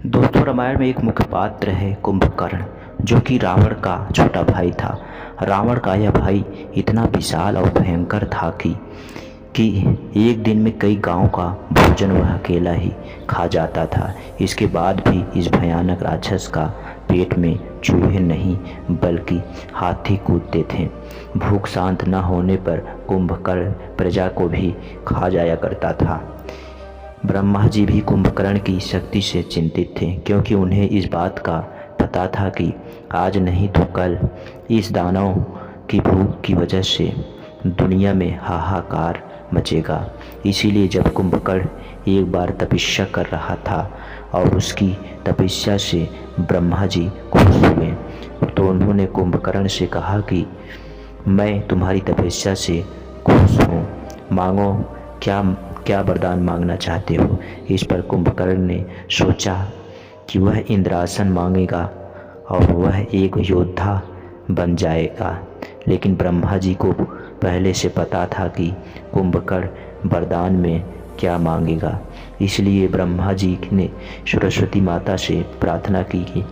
दोस्तों, रामायण में एक मुख्य पात्र है कुंभकर्ण, जो कि रावण का छोटा भाई था। रावण का यह भाई इतना विशाल और भयंकर था कि एक दिन में कई गांव का भोजन वह अकेला ही खा जाता था। इसके बाद भी इस भयानक राक्षस का पेट में चूहे नहीं बल्कि हाथी कूदते थे। भूख शांत न होने पर कुंभकर्ण प्रजा को भी खा जाया करता था। ब्रह्मा जी भी कुंभकर्ण की शक्ति से चिंतित थे, क्योंकि उन्हें इस बात का पता था कि आज नहीं तो कल इस दानव की भूख की वजह से दुनिया में हाहाकार मचेगा। इसीलिए जब कुंभकर्ण एक बार तपस्या कर रहा था और उसकी तपस्या से ब्रह्मा जी खुश हुए, तो उन्होंने कुंभकर्ण से कहा कि मैं तुम्हारी तपस्या से खुश हूँ, मांगो क्या क्या वरदान मांगना चाहते हो। इस पर कुंभकर्ण ने सोचा कि वह इंद्रासन मांगेगा और वह एक योद्धा बन जाएगा। लेकिन ब्रह्मा जी को पहले से पता था कि कुंभकर्ण वरदान में क्या मांगेगा। इसलिए ब्रह्मा जी ने सरस्वती माता से प्रार्थना की कि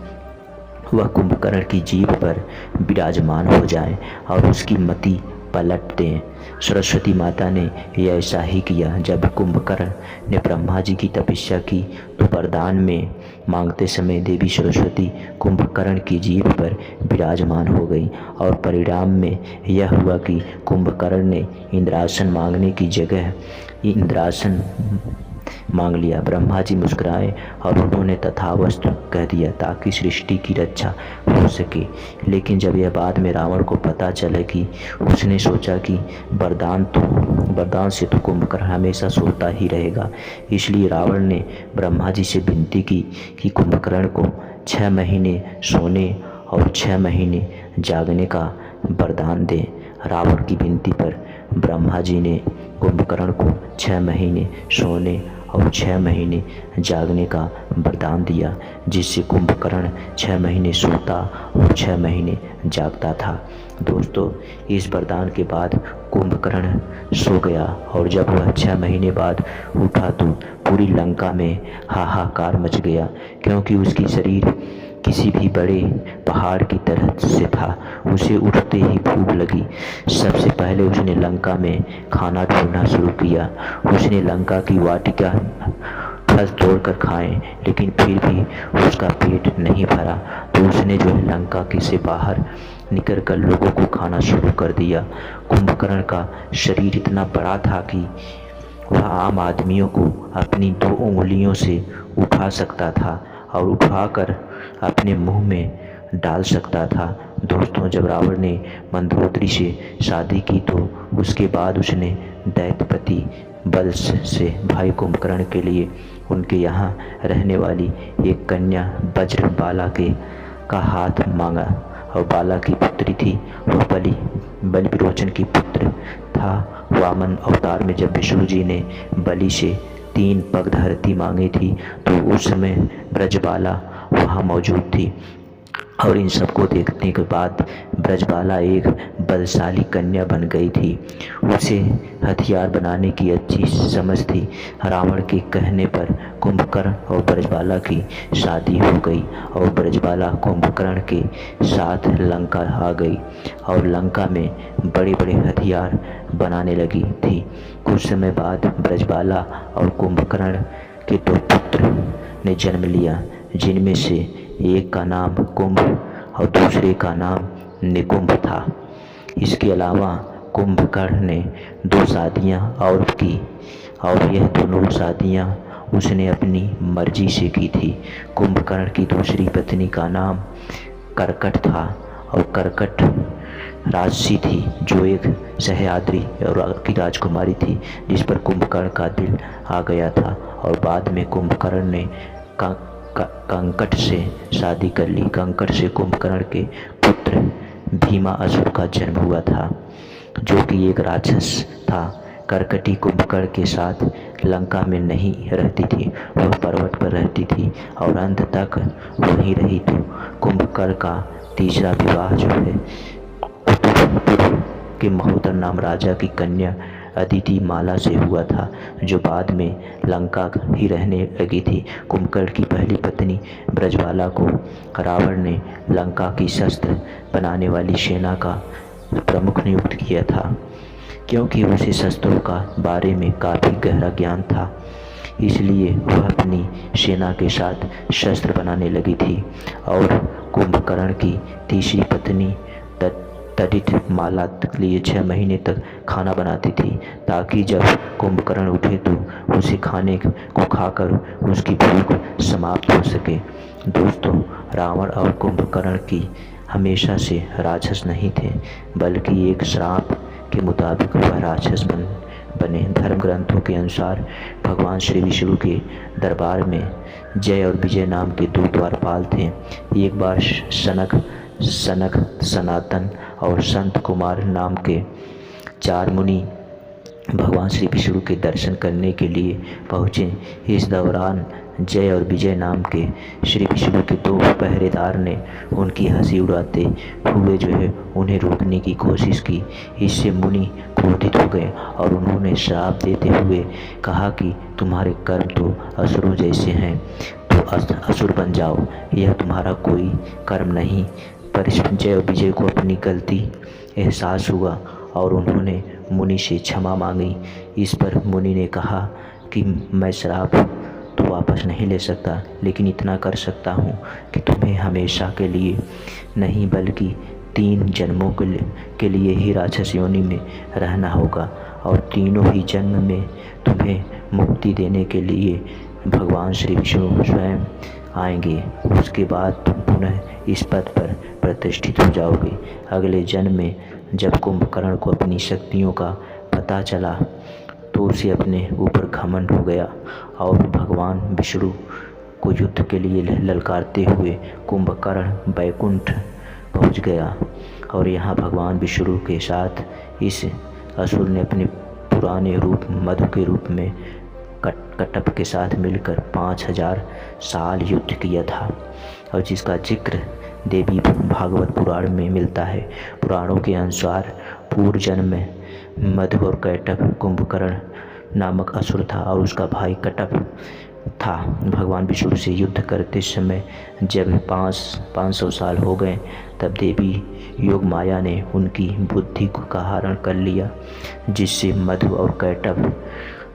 वह कुंभकर्ण की जीभ पर विराजमान हो जाए और उसकी मति पलट दें। सरस्वती माता ने ऐसा ही किया। जब कुंभकर्ण ने ब्रह्मा जी की तपस्या की तो वरदान में मांगते समय देवी सरस्वती कुंभकर्ण की जीभ पर विराजमान हो गई और परिणाम में यह हुआ कि कुंभकर्ण ने इंद्रासन मांगने की जगह इंद्रासन मांग लिया। ब्रह्मा जी मुस्कुराए और उन्होंने तथास्तु कह दिया ताकि सृष्टि की रक्षा हो सके। लेकिन जब यह बात में रावण को पता चला कि उसने सोचा कि वरदान से तो कुंभकर्ण हमेशा सोता ही रहेगा। इसलिए रावण ने ब्रह्मा जी से विनती की कि कुंभकर्ण को 6 महीने सोने और 6 महीने जागने का वरदान दें। रावण की विनती पर ब्रह्मा जी ने कुंभकर्ण को 6 महीने सोने और 6 महीने जागने का वरदान दिया, जिससे कुंभकर्ण 6 महीने सोता और 6 महीने जागता था। दोस्तों, इस वरदान के बाद कुंभकर्ण सो गया और जब वह 6 महीने बाद उठा तो पूरी लंका में हाहाकार मच गया, क्योंकि उसकी शरीर किसी भी बड़े पहाड़ की तरह से था। उसे उठते ही भूख लगी। सबसे पहले उसने लंका में खाना ढूंढना शुरू किया। उसने लंका की वाटिका फल तोड़कर खाए, लेकिन फिर भी उसका पेट नहीं भरा। तो उसने जो है लंका के से बाहर निकलकर लोगों को खाना शुरू कर दिया। कुंभकर्ण का शरीर इतना बड़ा था कि वह आम आदमियों को अपनी 2 उंगलियों से उठा सकता था और उठाकर अपने मुंह में डाल सकता था। दोस्तों, जब रावण ने मंदोदरी से शादी की तो उसके बाद उसने दैत्यपति बल से भाई कुंभकर्ण के लिए उनके यहाँ रहने वाली एक कन्या वज्रबाला का हाथ मांगा। और बाला की पुत्री थी, वह बलि विरोचन की पुत्र था। वामन अवतार में जब विष्णु जी ने बलि से 3 पग धरती मांगी थी तो उस समय ब्रजबाला वहाँ मौजूद थी। और इन सबको देखने के बाद ब्रजबाला एक बलशाली कन्या बन गई थी। उसे हथियार बनाने की अच्छी समझ थी। रावण के कहने पर कुंभकर्ण और ब्रजबाला की शादी हो गई और ब्रजबाला कुंभकर्ण के साथ लंका आ गई और लंका में बड़े बड़े हथियार बनाने लगी थी। कुछ समय बाद ब्रजबाला और कुंभकर्ण के 2 पुत्र ने जन्म लिया, जिनमें से एक का नाम कुंभ और दूसरे का नाम निकुंभ था। इसके अलावा कुंभकर्ण ने 2 शादियाँ और की और यह दोनों शादियाँ उसने अपनी मर्जी से की थी। कुंभकर्ण की दूसरी पत्नी का नाम कर्कट था और कर्कट राजसी थी, जो एक सह्याद्री और की राजकुमारी थी, जिस पर कुंभकर्ण का दिल आ गया था। और बाद में कुंभकर्ण ने कंकट से शादी कर ली। कंकट से कुंभकर्ण के पुत्र भीमासुर का जन्म हुआ था, जो कि एक राक्षस था। कर्कटी कुंभकर्ण के साथ लंका में नहीं रहती थी, वह पर्वत पर रहती थी और अंत तक वहीं रही। तो कुंभकर्ण का तीसरा विवाह जो है के महोदर नाम राजा की कन्या अदिति माला से हुआ था, जो बाद में लंका ही रहने लगी थी। कुंभकर्ण की पहली पत्नी ब्रजबाला को रावण ने लंका की शस्त्र बनाने वाली सेना का प्रमुख नियुक्त किया था, क्योंकि उसे शस्त्रों का बारे में काफ़ी गहरा ज्ञान था। इसलिए वह अपनी सेना के साथ शस्त्र बनाने लगी थी और कुंभकर्ण की तीसरी पत्नी तडित माला के लिए 6 महीने तक खाना बनाती थी, ताकि जब कुंभकर्ण उठे तो उसे खाने को खाकर उसकी भूख समाप्त हो सके। दोस्तों, रावण और कुंभकर्ण की हमेशा से राक्षस नहीं थे, बल्कि एक श्राप के मुताबिक वह राक्षस बने। धर्म ग्रंथों के अनुसार भगवान श्री विष्णु के दरबार में जय और विजय नाम के 2 द्वारपाल थे। एक बार सनक, सनातन और संत कुमार नाम के 4 मुनि भगवान श्री विष्णु के दर्शन करने के लिए पहुँचे। इस दौरान जय और विजय नाम के श्री विष्णु के 2 पहरेदार ने उनकी हंसी उड़ाते हुए उन्हें रोकने की कोशिश की। इससे मुनि क्रोधित हो गए और उन्होंने श्राप देते हुए कहा कि तुम्हारे कर्म तो असुरों जैसे हैं, तो असुर बन जाओ, यह तुम्हारा कोई कर्म नहीं। पर जय और विजय को अपनी गलती एहसास हुआ और उन्होंने मुनि से क्षमा मांगी। इस पर मुनि ने कहा कि मैं श्राप तो वापस नहीं ले सकता, लेकिन इतना कर सकता हूँ कि तुम्हें हमेशा के लिए नहीं बल्कि 3 जन्मों के लिए ही राक्षस योनि में रहना होगा, और तीनों ही जन्म में तुम्हें मुक्ति देने के लिए भगवान श्री विष्णु स्वयं आएंगे। उसके बाद तुम पुनः इस पद पर प्रतिष्ठित हो जाओगे। अगले जन्म में जब कुंभकर्ण को अपनी शक्तियों का पता चला तो उसे अपने ऊपर घमंड हो गया और भगवान विष्णु को युद्ध के लिए ललकारते हुए कुंभकर्ण बैकुंठ पहुंच गया। और यहाँ भगवान विष्णु के साथ इस असुर ने अपने पुराने रूप मधु के रूप में कटप के साथ मिलकर 5000 साल युद्ध किया था, और जिसका जिक्र देवी भागवत पुराण में मिलता है। पुराणों के अनुसार पूर्व जन्म में मधु और कैटभ कुंभकर्ण नामक असुर था और उसका भाई कटप था। भगवान विष्णु से युद्ध करते समय जब 500 साल हो गए, तब देवी योग माया ने उनकी बुद्धि का हरण कर लिया, जिससे मधु और कैटभ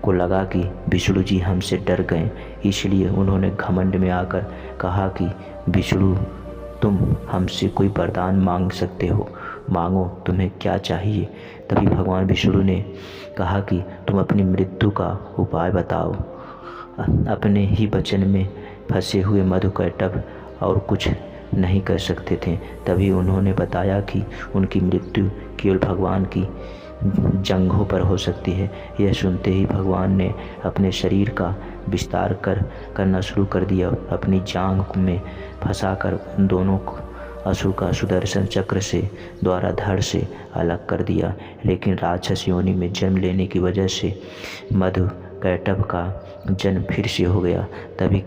को लगा कि विष्णु जी हमसे डर गए। इसलिए उन्होंने घमंड में आकर कहा कि विष्णु, तुम हमसे कोई वरदान मांग सकते हो, मांगो, तुम्हें क्या चाहिए। तभी भगवान विष्णु ने कहा कि तुम अपनी मृत्यु का उपाय बताओ। अपने ही वचन में फंसे हुए मधु कैटभ और कुछ नहीं कर सकते थे। तभी उन्होंने बताया कि उनकी मृत्यु केवल भगवान की जंघों पर हो सकती है। यह सुनते ही भगवान ने अपने शरीर का विस्तार करना शुरू कर दिया। अपनी जांघ में फंसाकर उन दोनों असुर का सुदर्शन चक्र से द्वारा धड़ से अलग कर दिया। लेकिन राक्षस योनि में जन्म लेने की वजह से मधु कैटभ का जन्म फिर से हो गया। तभी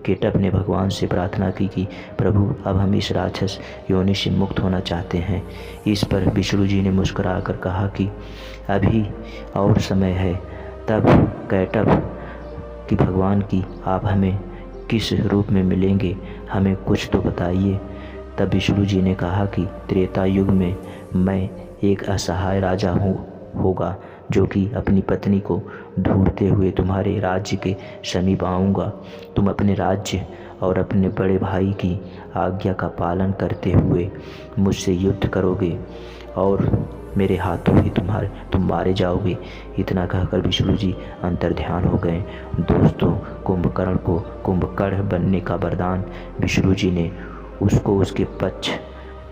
केटभ ने भगवान से प्रार्थना की कि प्रभु, अब हम इस राक्षस योनि से मुक्त होना चाहते हैं। इस पर विष्णु जी ने मुस्कुराकर कहा कि अभी और समय है। तब कैटभ कि भगवान की आप हमें किस रूप में मिलेंगे, हमें कुछ तो बताइए। तब विष्णु जी ने कहा कि त्रेता युग में मैं एक असहाय राजा होगा, जो कि अपनी पत्नी को ढूंढते हुए तुम्हारे राज्य के समीप आऊँगा। तुम अपने राज्य और अपने बड़े भाई की आज्ञा का पालन करते हुए मुझसे युद्ध करोगे और मेरे हाथों ही तुम मारे जाओगे। इतना कहकर विष्णु जी अंतर्ध्यान हो गए। दोस्तों, कुंभकर्ण को कुंभकर्ण बनने का वरदान विष्णु जी ने उसको उसके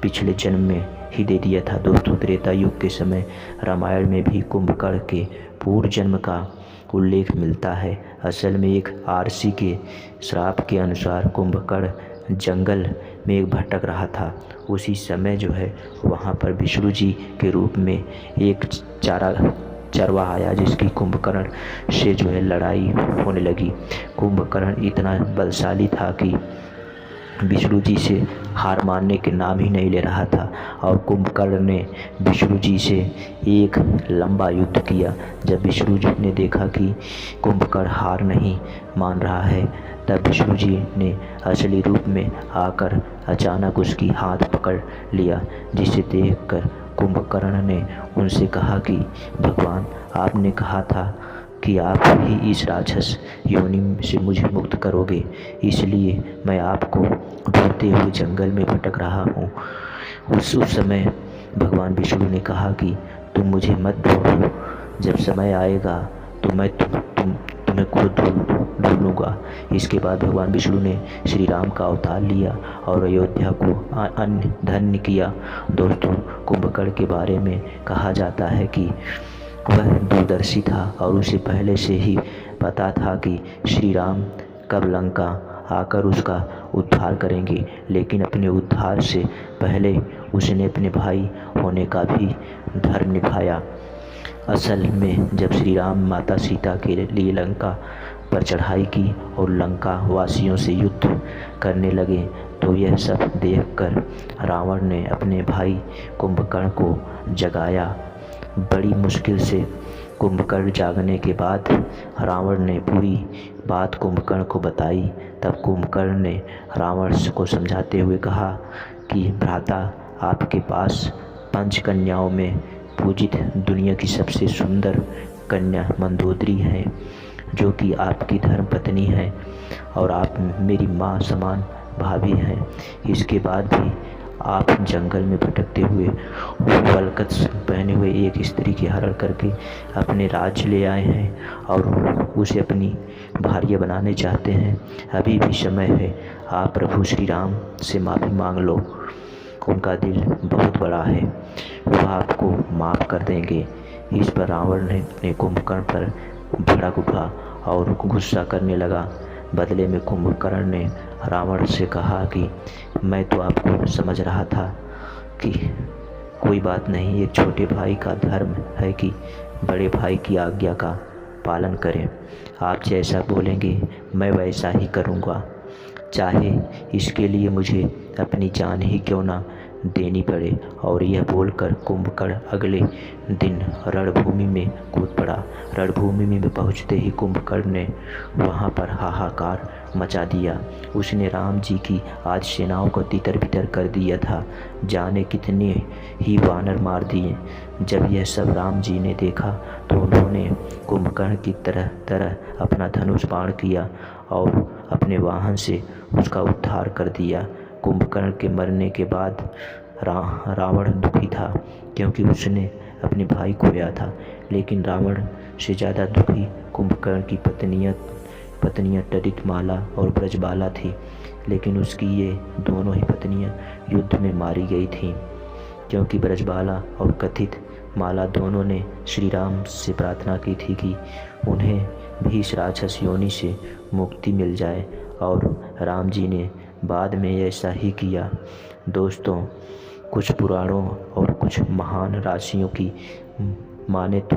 पिछले जन्म में ही दे दिया था। दोस्तों, त्रेता युग के समय रामायण में भी कुंभकर्ण के पूर्व जन्म का उल्लेख मिलता है। असल में एक आरसी के श्राप के अनुसार कुंभकर्ण जंगल में एक भटक रहा था। उसी समय वहाँ पर विष्णु जी के रूप में एक चरवाहा आया, जिसकी कुंभकर्ण से लड़ाई होने लगी। कुंभकर्ण इतना बलशाली था कि विष्णु जी से हार मानने के नाम ही नहीं ले रहा था और कुंभकर्ण ने विष्णु जी से एक लंबा युद्ध किया। जब विष्णु जी ने देखा कि कुंभकर्ण हार नहीं मान रहा है, तब विष्णु जी ने असली रूप में आकर अचानक उसकी हाथ पकड़ लिया, जिसे देखकर कुंभकर्ण ने उनसे कहा कि भगवान, आपने कहा था कि आप ही इस राक्षस योनि से मुझे मुक्त करोगे, इसलिए मैं आपको ढूंढते हुए जंगल में भटक रहा हूँ। उस समय भगवान विष्णु ने कहा कि तुम मुझे मत ढूंढो, जब समय आएगा तो मैं तुम्हें खुद ढूंढूंगा। इसके बाद भगवान विष्णु ने श्री राम का अवतार लिया और अयोध्या को अन्न धन्य किया। दोस्तों, कुंभकर्ण के बारे में कहा जाता है कि वह दूरदर्शी था और उसे पहले से ही पता था कि श्री राम कब लंका आकर उसका उद्धार करेंगे, लेकिन अपने उद्धार से पहले उसने अपने भाई होने का भी धर्म निभाया। असल में जब श्री राम माता सीता के लिए लंका पर चढ़ाई की और लंका वासियों से युद्ध करने लगे, तो यह सब देखकर रावण ने अपने भाई कुंभकर्ण को जगाया। बड़ी मुश्किल से कुंभकर्ण जागने के बाद रावण ने पूरी बात कुंभकर्ण को बताई। तब कुंभकर्ण ने रावण को समझाते हुए कहा कि भ्राता, आपके पास 5 कन्याओं में पूजित दुनिया की सबसे सुंदर कन्या मंदोदरी है, जो कि आपकी धर्म पत्नी है और आप मेरी माँ समान भाभी हैं। इसके बाद भी आप जंगल में भटकते हुए वल्कच पहने हुए एक स्त्री की हरण करके अपने राज्य ले आए हैं और उसे अपनी भार्या बनाने चाहते हैं। अभी भी समय है, आप प्रभु श्री राम से माफ़ी मांग लो, उनका दिल बहुत बड़ा है, वह आपको माफ़ कर देंगे। इस पर रावण ने अपने कुंभकर्ण पर भड़क उठा और गुस्सा करने लगा। बदले में कुंभकर्ण ने रावण से कहा कि मैं तो आपको समझ रहा था कि कोई बात नहीं, एक छोटे भाई का धर्म है कि बड़े भाई की आज्ञा का पालन करें। आप जैसा बोलेंगे मैं वैसा ही करूँगा, चाहे इसके लिए मुझे अपनी जान ही क्यों ना देनी पड़े। और यह बोलकर कुंभकर्ण अगले दिन रणभूमि में कूद पड़ा। रणभूमि में पहुंचते ही कुंभकर्ण ने वहां पर हाहाकार मचा दिया। उसने राम जी की आज सेनाओं को तितर बितर कर दिया था, जाने कितने ही वानर मार दिए। जब यह सब राम जी ने देखा तो उन्होंने कुंभकर्ण की तरह अपना धनुष बाण किया और अपने वाहन से उसका उद्धार कर दिया। कुंभकर्ण के मरने के बाद रावण दुखी था, क्योंकि उसने अपने भाई खोया था, लेकिन रावण से ज़्यादा दुखी कुंभकर्ण की पत्नियां तड़ितमाला और ब्रजबाला थी। लेकिन उसकी ये दोनों ही पत्नियां युद्ध में मारी गई थीं, क्योंकि ब्रजबाला और कथित माला दोनों ने श्री राम से प्रार्थना की थी कि उन्हें भी इस राक्षस योनि से मुक्ति मिल जाए, और राम जी ने बाद में ऐसा ही किया। दोस्तों, कुछ पुराणों और कुछ महान राशियों की माने तो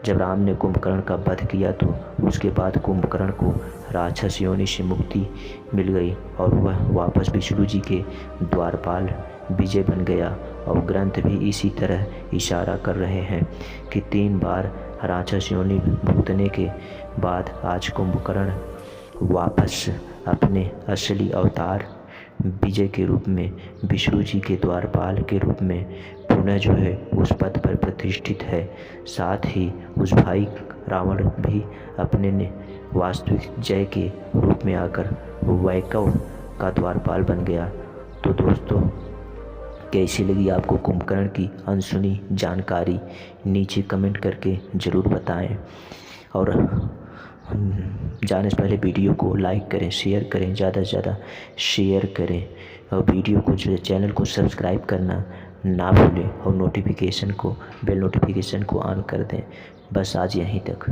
जब राम ने कुंभकर्ण का वध किया तो उसके बाद कुंभकर्ण को राक्षस योनि से मुक्ति मिल गई और वह वापस विष्णु जी के द्वारपाल विजय बन गया। और ग्रंथ भी इसी तरह इशारा कर रहे हैं कि 3 बार राक्षस योनि भुगतने के बाद आज कुंभकर्ण वापस अपने असली अवतार विजय के रूप में, विष्णु जी के द्वारपाल के रूप में पुनः जो है उस पद पर प्रतिष्ठित है। साथ ही उस भाई रावण भी अपने ने वास्तविक जय के रूप में आकर वैकव का द्वारपाल बन गया। तो दोस्तों, कैसी लगी आपको कुंभकर्ण की अनसुनी जानकारी, नीचे कमेंट करके ज़रूर बताएं। और जाने से पहले वीडियो को लाइक करें, शेयर करें, ज़्यादा से ज़्यादा शेयर करें, और वीडियो को जो चैनल को सब्सक्राइब करना ना भूलें और बेल नोटिफिकेशन को ऑन कर दें। बस आज यहीं तक।